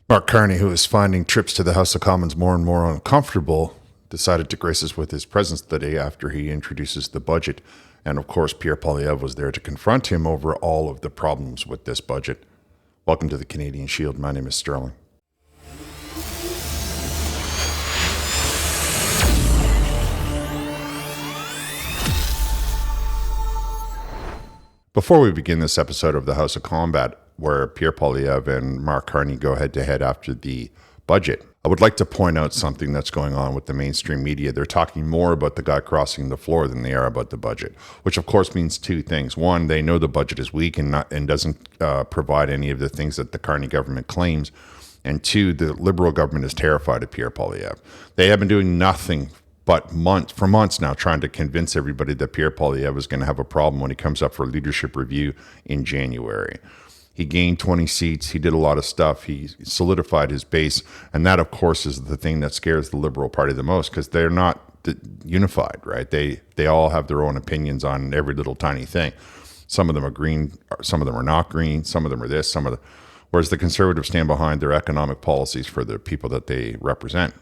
Mark Carney, who is finding trips to the House of Commons more and more uncomfortable, decided to grace us with his presence the day after he introduces the budget. And of course, Pierre Poilievre was there to confront him over all of the problems with this budget. Welcome to the Canadian Shield. My name is Sterling. Before we begin this episode of the House of Combat, where Pierre Poilievre and Mark Carney go head-to-head after the budget, I would like to point out something that's going on with the mainstream media. They're talking more about the guy crossing the floor than they are about the budget, which of course means two things. One, they know the budget is weak and doesn't provide any of the things that the Carney government claims. And two, the Liberal government is terrified of Pierre Poilievre. They have been doing nothing but for months now, trying to convince everybody that Pierre Poilievre is going to have a problem when he comes up for leadership review in January. He gained 20 seats. He did a lot of stuff. He solidified his base. And that, of course, is the thing that scares the Liberal Party the most, because they're not unified, right? They all have their own opinions on every little tiny thing. Some of them are green. Some of them are not green. Some of them are this. Whereas the Conservatives stand behind their economic policies for the people that they represent.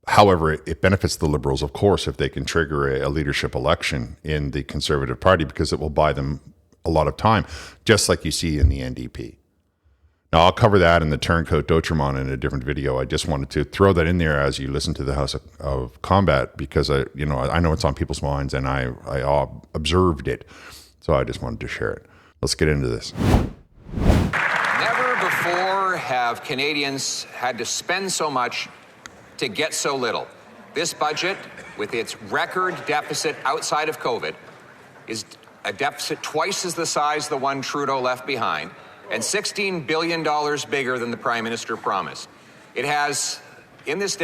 However, it benefits the Liberals, of course, if they can trigger a leadership election in the Conservative Party, because it will buy them a lot of time, just like you see in the NDP. Now, I'll cover that in the Turncoat Dotremont in a different video. I just wanted to throw that in there as you listen to the House of Combat, because I know it's on people's minds, and I observed it, so I just wanted to share it. Let's get into this. Never before have Canadians had to spend so much to get so little. This budget, with its record deficit outside of COVID, is a deficit twice as the size of the one Trudeau left behind, and $16 billion bigger than the Prime Minister promised. It has, in this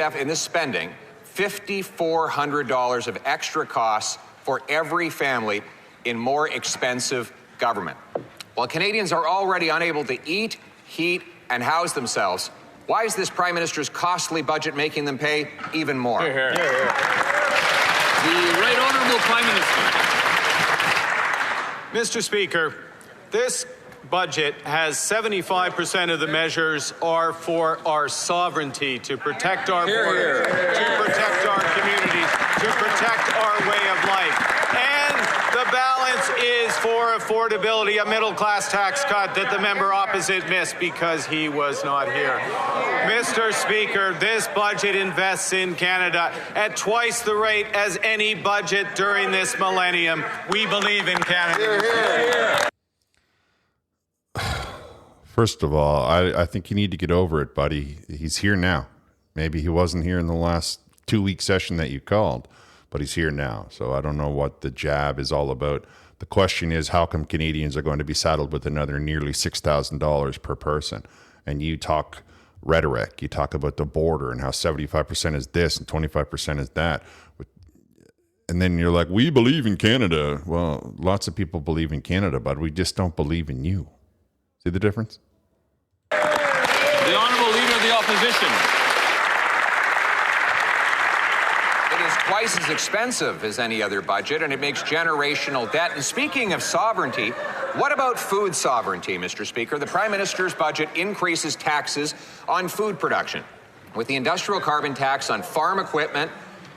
spending, $5,400 of extra costs for every family in more expensive government. While Canadians are already unable to eat, heat, and house themselves, why is this Prime Minister's costly budget making them pay even more? Hear, hear. Hear, hear. The Right Honourable Prime Minister. Mr. Speaker, this budget has 75% of the measures are for our sovereignty, to protect our borders, to protect our communities, to protect our way of life. And the balance is for affordability, a middle-class tax cut that the member opposite missed because he was not here. Mr. Speaker, this budget invests in Canada at twice the rate as any budget during this millennium. We believe in Canada. First of all, I think you need to get over it, buddy. He's here now. Maybe he wasn't here in the last 2-week session that you called, but he's here now. So I don't know what the jab is all about. The question is, how come Canadians are going to be saddled with another nearly $6,000 per person? And you talk rhetoric. You talk about the border and how 75% is this and 25% is that. And then you're like, we believe in Canada. Well, lots of people believe in Canada, but we just don't believe in you. See the difference? The Honourable Leader of the Opposition. It is twice as expensive as any other budget, and it makes generational debt. And speaking of sovereignty, what about food sovereignty, Mr. Speaker? The Prime Minister's budget increases taxes on food production, with the industrial carbon tax on farm equipment,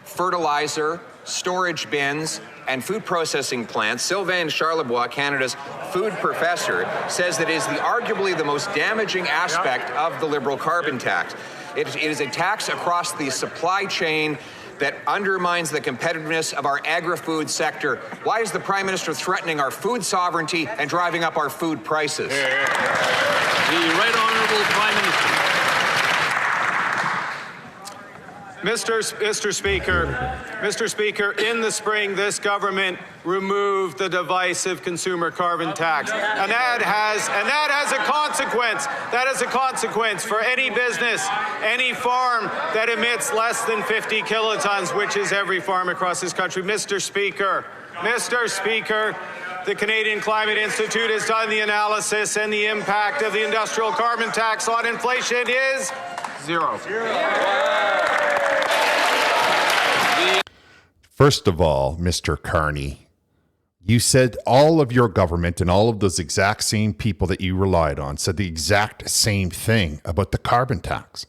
fertilizer, storage bins, and food processing plants. Sylvain Charlebois, Canada's food professor, says that it is arguably the most damaging aspect of the Liberal carbon tax. It is a tax across the supply chain that undermines the competitiveness of our agri-food sector. Why is the Prime Minister threatening our food sovereignty and driving up our food prices? The Right Honourable Prime Minister. Mr. Speaker, in the spring, this government removed the divisive consumer carbon tax, and that has a consequence. That has a consequence for any business, any farm that emits less than 50 kilotons, which is every farm across this country. Mr. Speaker, the Canadian Climate Institute has done the analysis, and the impact of the industrial carbon tax on inflation is zero. First of all, Mr. Carney, You said all of your government and all of those exact same people that you relied on said the exact same thing about the carbon tax.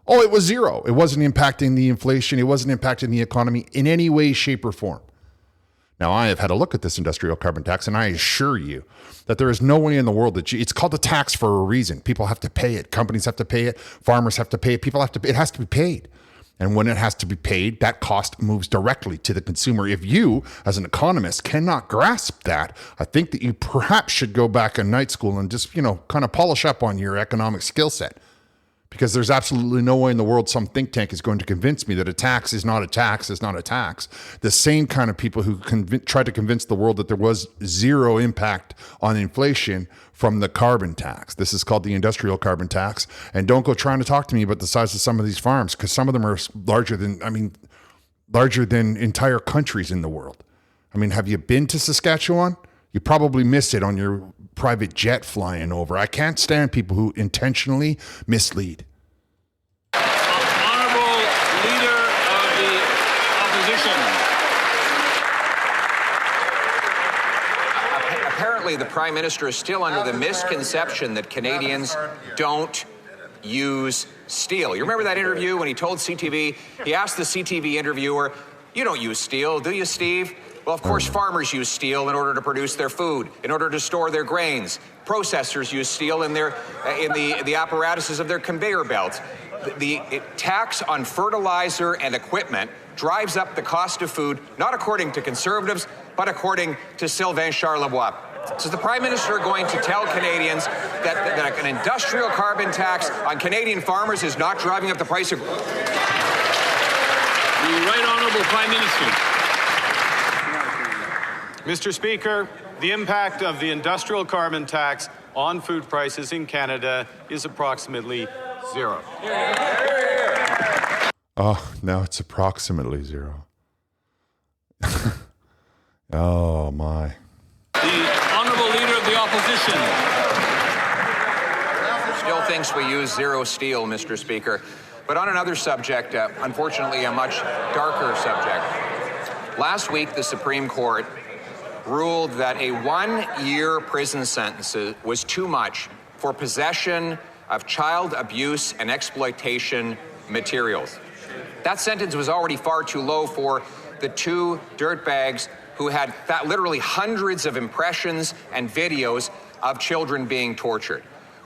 Oh, it was zero. It wasn't impacting the inflation. It wasn't impacting the economy in any way, shape, or form. Now, I have had a look at this industrial carbon tax, and I assure you that there is no way in the world that it's called a tax for a reason. People have to pay it. Companies have to pay it. Farmers have to pay it. People have to pay it. It has to be paid. And when it has to be paid, that cost moves directly to the consumer. If you, as an economist, cannot grasp that, I think that you perhaps should go back in night school and just, kind of polish up on your economic skill set. Because there's absolutely no way in the world some think tank is going to convince me that a tax is not a tax is not a tax. The same kind of people who tried to convince the world that there was zero impact on inflation from the carbon tax. This is called the industrial carbon tax. And don't go trying to talk to me about the size of some of these farms, because some of them are larger than entire countries in the world. I mean, have you been to Saskatchewan? You probably missed it on your private jet flying over. I can't stand people who intentionally mislead. Honourable Leader of the Opposition. Apparently, the Prime Minister is still under the misconception that Canadians don't use steel. You remember that interview when he told CTV, he asked the CTV interviewer, "You don't use steel, do you, Steve?" Well, of course, farmers use steel in order to produce their food, in order to store their grains. Processors use steel in the apparatuses of their conveyor belts. The tax on fertilizer and equipment drives up the cost of food, not according to Conservatives, but according to Sylvain Charlebois. So is the Prime Minister going to tell Canadians that an industrial carbon tax on Canadian farmers is not driving up the price of... The Right Honourable Prime Minister. Mr. Speaker, the impact of the industrial carbon tax on food prices in Canada is approximately zero. Oh, now it's approximately zero. Oh, my. The Honourable Leader of the Opposition. Still thinks we use zero steel, Mr. Speaker. But on another subject, unfortunately a much darker subject. Last week, the Supreme Court ruled that a 1-year prison sentence was too much for possession of child abuse and exploitation materials. That sentence was already far too low for the two dirtbags who had literally hundreds of impressions and videos of children being tortured.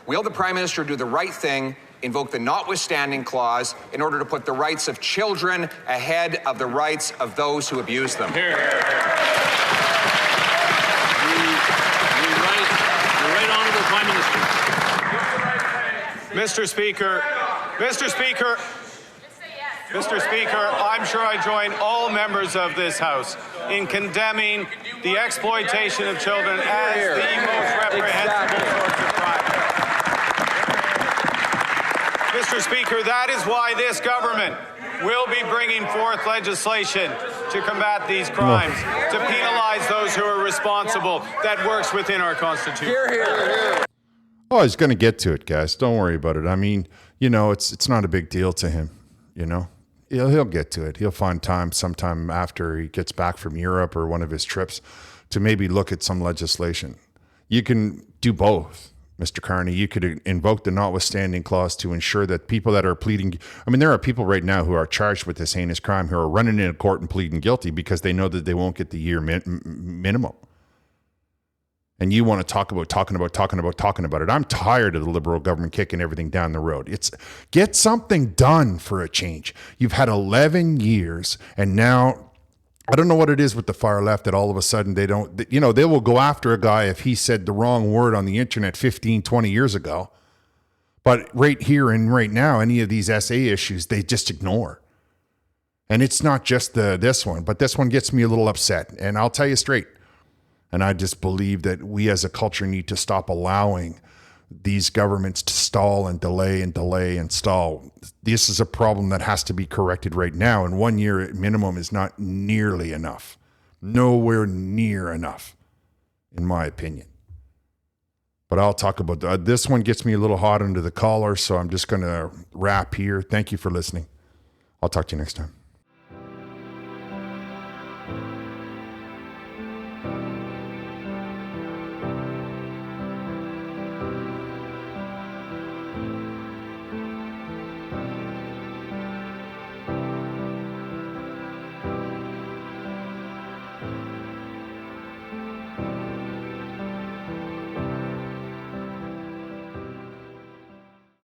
Will the Prime Minister do the right thing, invoke the notwithstanding clause in order to put the rights of children ahead of the rights of those who abuse them? Here, here, here. The Right Honourable Prime Minister. Mr. Speaker, I'm sure I join all members of this House in condemning the exploitation of children as the most reprehensible source of crime. Mr. Speaker, that is why this government will be bringing forth legislation to combat these crimes, to penalize those who are responsible. That works within our Constitution. Oh, he's going to get to it, guys. Don't worry about it. I mean, it's not a big deal to him, He'll get to it. He'll find time sometime after he gets back from Europe or one of his trips to maybe look at some legislation. You can do both, Mr. Carney. You could invoke the notwithstanding clause to ensure that people that are pleading, there are people right now who are charged with this heinous crime who are running into court and pleading guilty because they know that they won't get the year minimum. And you want to talking about it. I'm tired of the Liberal government kicking everything down the road. It's get something done for a change. You've had 11 years, and now I don't know what it is with the far left that all of a sudden they will go after a guy if he said the wrong word on the internet 15, 20 years ago. But right here and right now, any of these SA issues, they just ignore. And it's not just this one, but this one gets me a little upset. And I'll tell you straight. And I just believe that we as a culture need to stop allowing these governments to stall and delay and delay and stall. This is a problem that has to be corrected right now. And 1 year at minimum is not nearly enough. Nowhere near enough, in my opinion. But I'll talk about this one gets me a little hot under the collar. So I'm just going to wrap here. Thank you for listening. I'll talk to you next time.